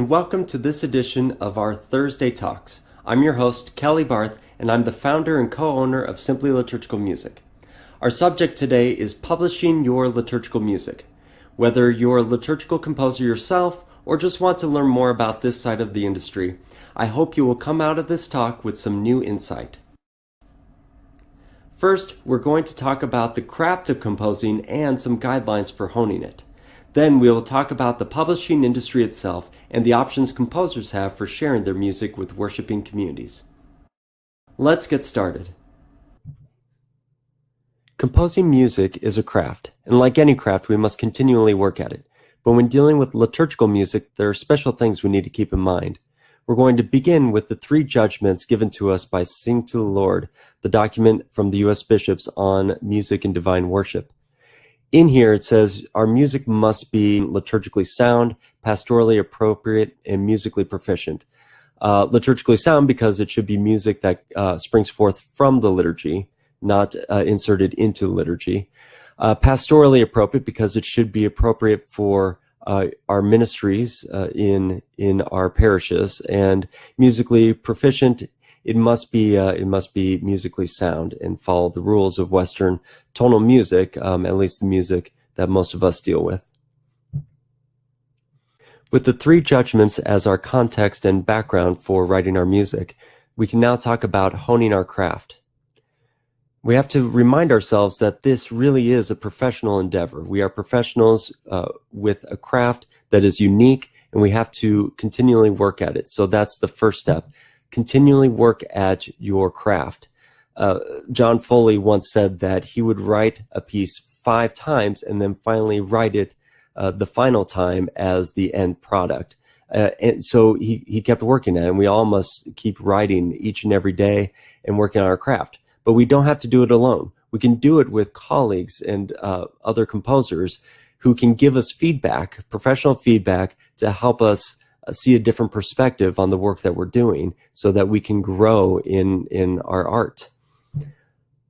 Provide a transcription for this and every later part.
and welcome to this edition of our Thursday Talks. I'm your host, Kelly Barth, and I'm the founder and co-owner of Simply Liturgical Music. Our subject today is publishing your liturgical music. Whether you're a liturgical composer yourself or just want to learn more about this side of the industry, I hope you will come out of this talk with some new insight. First, we're going to talk about the craft of composing and some guidelines for honing it. Then we will talk about the publishing industry itself and the options composers have for sharing their music with worshiping communities. Let's get started. Composing music is a craft, and like any craft, we must continually work at it. But when dealing with liturgical music, there are special things we need to keep in mind. We're going to begin with the 3 judgments given to us by Sing to the Lord, the document from the U.S. bishops on music and divine worship. In here, it says our music must be liturgically sound, pastorally appropriate, and musically proficient. Liturgically sound because it should be music that springs forth from the liturgy, not inserted into liturgy. Pastorally appropriate because it should be appropriate for our ministries in our parishes, and musically proficient. It must be musically sound and follow the rules of Western tonal music, at least the music that most of us deal with. With the 3 judgments as our context and background for writing our music, we can now talk about honing our craft. We have to remind ourselves that this really is a professional endeavor. We are professionals with a craft that is unique, and we have to continually work at it. So that's the first step. Continually work at your craft. John Foley once said that he would write a piece 5 times and then finally write it the final time as the end product. And so he kept working at it, and we all must keep writing each and every day and working on our craft. But we don't have to do it alone. We can do it with colleagues and other composers who can give us feedback, professional feedback, to help us see a different perspective on the work that we're doing so that we can grow in our art.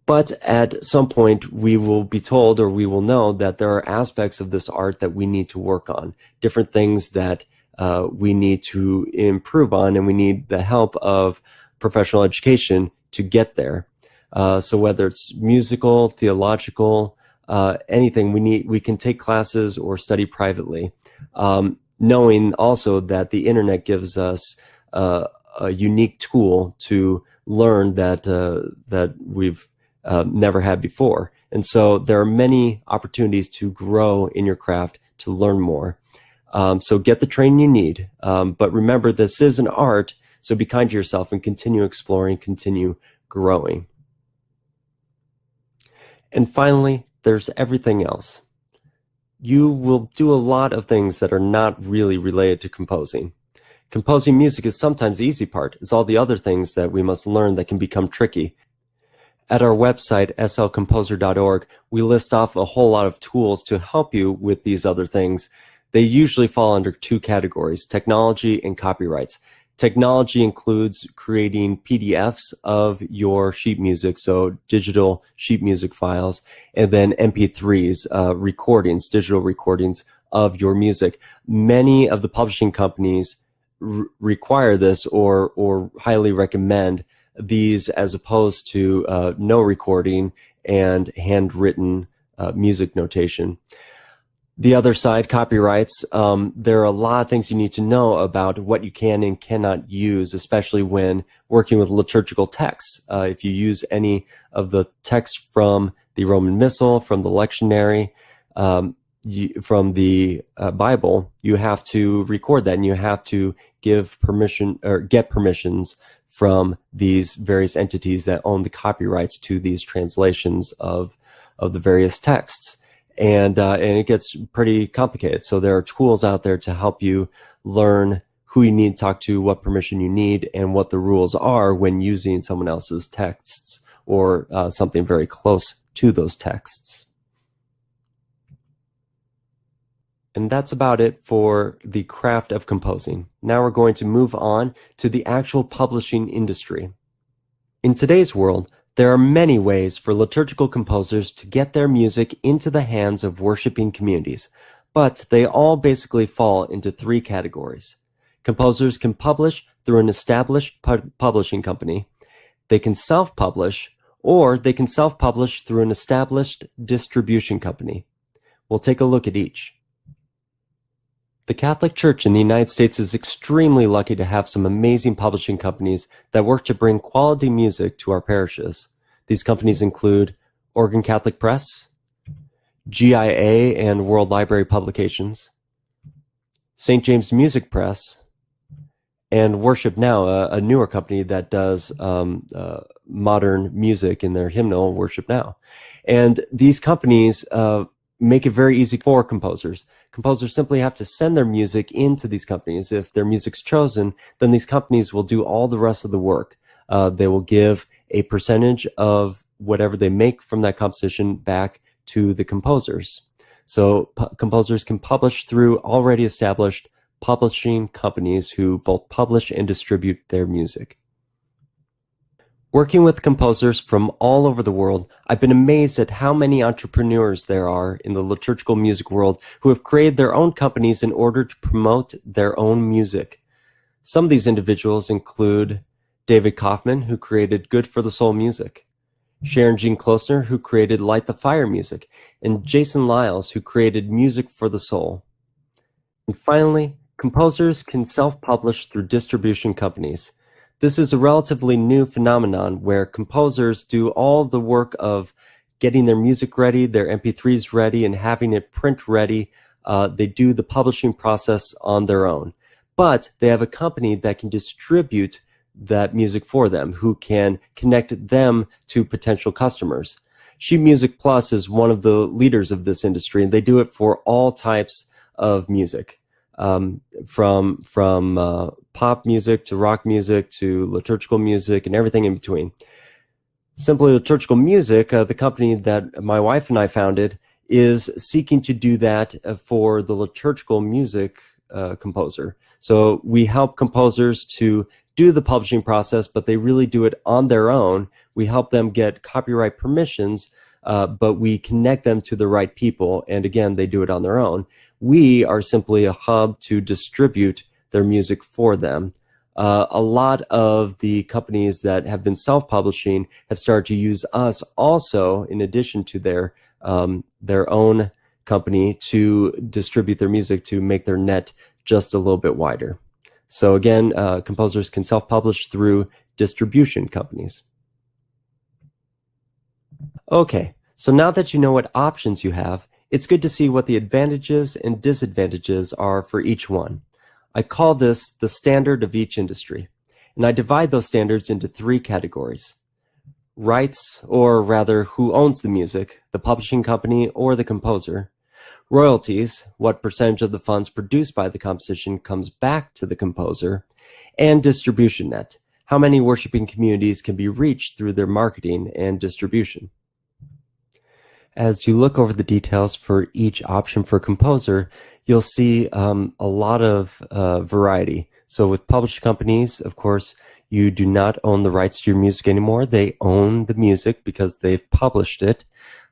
But at some point, we will be told, or we will know, that there are aspects of this art that we need to work on, different things that we need to improve on, and we need the help of professional education to get there. So whether it's musical, theological, anything, we can take classes or study privately. Knowing also that the internet gives us a unique tool to learn that we've never had before. And so there are many opportunities to grow in your craft, to learn more. So get the training you need. But remember, this is an art, so be kind to yourself and continue exploring, continue growing. And finally, there's everything else. You will do a lot of things that are not really related to composing. Composing music is sometimes the easy part. It's all the other things that we must learn that can become tricky. At our website, slcomposer.org, we list off a whole lot of tools to help you with these other things. They usually fall under 2 categories, technology and copyrights. Technology includes creating PDFs of your sheet music, so digital sheet music files, and then MP3s, recordings, digital recordings of your music. Many of the publishing companies require this or highly recommend these as opposed to no recording and handwritten music notation. The other side, copyrights, there are a lot of things you need to know about what you can and cannot use, especially when working with liturgical texts. If you use any of the text from the Roman Missal, from the lectionary, from the Bible, you have to record that, and you have to give permission or get permissions from these various entities that own the copyrights to these translations of the various texts. And it gets pretty complicated. So there are tools out there to help you learn who you need to talk to, what permission you need, and what the rules are when using someone else's texts or something very close to those texts. And that's about it for the craft of composing. Now we're going to move on to the actual publishing industry. In today's world, there are many ways for liturgical composers to get their music into the hands of worshiping communities, but they all basically fall into 3 categories. Composers can publish through an established publishing company. They can self-publish, or they can self-publish through an established distribution company. We'll take a look at each. The Catholic Church in the United States is extremely lucky to have some amazing publishing companies that work to bring quality music to our parishes. These companies include Oregon Catholic Press, GIA and World Library Publications, St. James Music Press, and Worship Now, a newer company that does modern music in their hymnal, Worship Now. And these companies make it very easy for composers. Composers simply have to send their music into these companies. If their music's chosen, then these companies will do all the rest of the work. They will give a percentage of whatever they make from that composition back to the composers. So composers can publish through already established publishing companies who both publish and distribute their music. Working with composers from all over the world, I've been amazed at how many entrepreneurs there are in the liturgical music world who have created their own companies in order to promote their own music. Some of these individuals include David Kaufman, who created Good for the Soul Music, Sharon Jean Klosner, who created Light the Fire Music, and Jason Lyles, who created Music for the Soul. And finally, composers can self-publish through distribution companies. This is a relatively new phenomenon where composers do all the work of getting their music ready, their MP3s ready, and having it print ready. They do the publishing process on their own. But they have a company that can distribute that music for them, who can connect them to potential customers. Sheet Music Plus is one of the leaders of this industry, and they do it for all types of music. From pop music to rock music to liturgical music and everything in between. Simply Liturgical Music, the company that my wife and I founded, is seeking to do that for the liturgical music composer. So we help composers to do the publishing process, but they really do it on their own. We help them get copyright permissions, but we connect them to the right people, and again, they do it on their own. We are simply a hub to distribute their music for them. A lot of the companies that have been self-publishing have started to use us also, in addition to their own company, to distribute their music, to make their net just a little bit wider. So again, composers can self-publish through distribution companies. Okay, so now that you know what options you have, it's good to see what the advantages and disadvantages are for each one. I call this the standard of each industry, and I divide those standards into three categories. Rights, or rather who owns the music, the publishing company or the composer. Royalties, what percentage of the funds produced by the composition comes back to the composer. And distribution net, how many worshiping communities can be reached through their marketing and distribution. As you look over the details for each option for composer, you'll see a lot of variety. So with published companies, of course, you do not own the rights to your music anymore. They own the music because they've published it.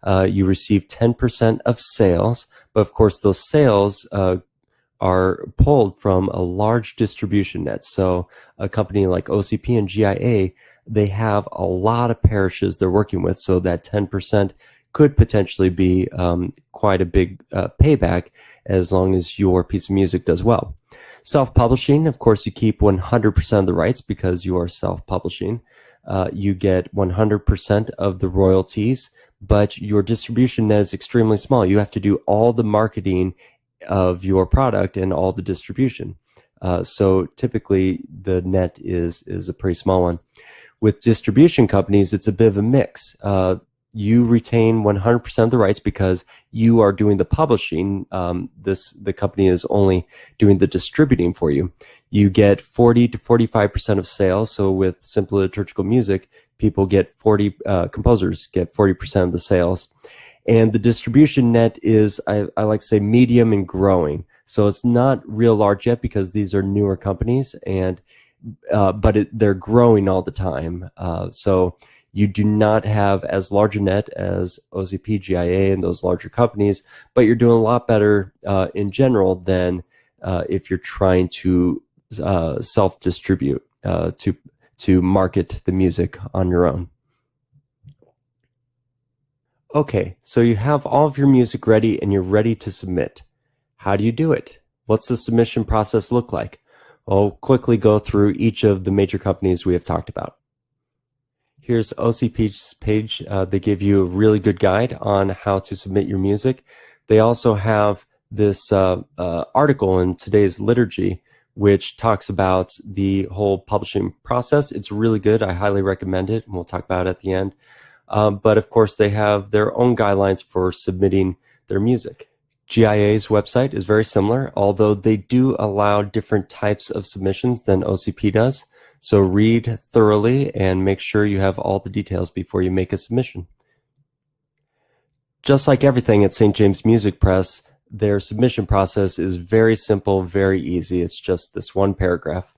You receive 10% of sales, but of course those sales are pulled from a large distribution net. So a company like OCP and GIA, they have a lot of parishes they're working with, so that 10% could potentially be quite a big payback as long as your piece of music does well. Self-publishing, of course, you keep 100% of the rights because you are self-publishing. You get 100% of the royalties, but your distribution net is extremely small. You have to do all the marketing of your product and all the distribution. So typically the net is a pretty small one. With distribution companies, it's a bit of a mix. You retain 100% of the rights because you are doing the publishing. The company is only doing the distributing for you. You get 40 to 45% of sales. So with Simple Liturgical Music, composers get 40% of the sales. And the distribution net is, I like to say, medium and growing. So it's not real large yet because these are newer companies, but they're growing all the time. So you do not have as large a net as OCP, GIA, and those larger companies, but you're doing a lot better in general than if you're trying to self-distribute to market the music on your own. Okay, so you have all of your music ready and you're ready to submit. How do you do it? What's the submission process look like? I'll quickly go through each of the major companies we have talked about. Here's OCP's page. They give you a really good guide on how to submit your music. They also have this article in today's liturgy, which talks about the whole publishing process. It's really good. I highly recommend it, and we'll talk about it at the end. But of course, they have their own guidelines for submitting their music. GIA's website is very similar, although they do allow different types of submissions than OCP does. So read thoroughly and make sure you have all the details before you make a submission. Just like everything at St. James Music Press, their submission process is very simple, very easy. It's just this one paragraph.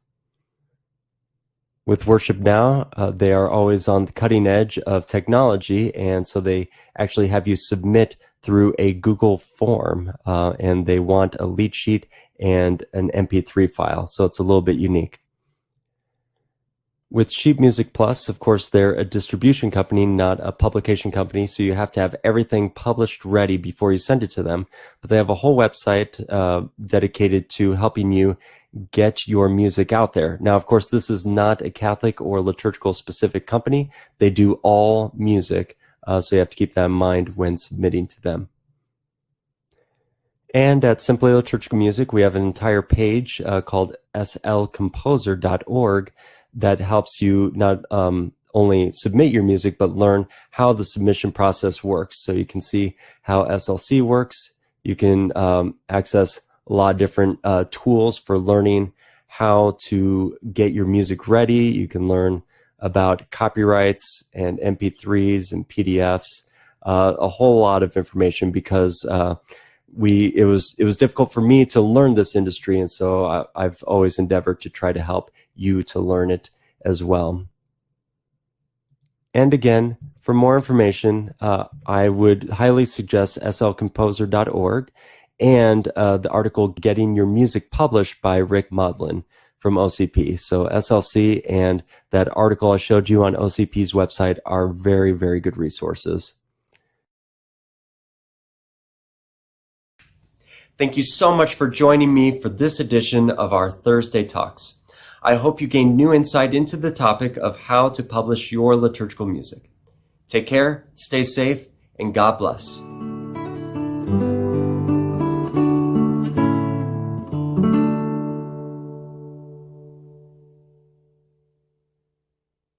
With Worship Now, they are always on the cutting edge of technology, and so they actually have you submit through a Google form, and they want a lead sheet and an MP3 file, so it's a little bit unique. With Sheet Music Plus, of course, they're a distribution company, not a publication company, so you have to have everything published ready before you send it to them. But they have a whole website dedicated to helping you get your music out there. Now, of course, this is not a Catholic or liturgical specific company. They do all music, so you have to keep that in mind when submitting to them. And at Simply Liturgical Music, we have an entire page called slcomposer.org that helps you not only submit your music, but learn how the submission process works. So you can see how SLC works. You can access a lot of different tools for learning how to get your music ready. You can learn about copyrights and MP3s and PDFs, a whole lot of information, because it was difficult for me to learn this industry, and so I've always endeavored to try to help you to learn it as well. And again, for more information, I would highly suggest slcomposer.org and the article Getting Your Music Published by Rick Modlin from OCP. So SLC and that article I showed you on OCP's website are very, very good resources. Thank you so much for joining me for this edition of our Thursday Talks. I hope you gained new insight into the topic of how to publish your liturgical music. Take care, stay safe, and God bless.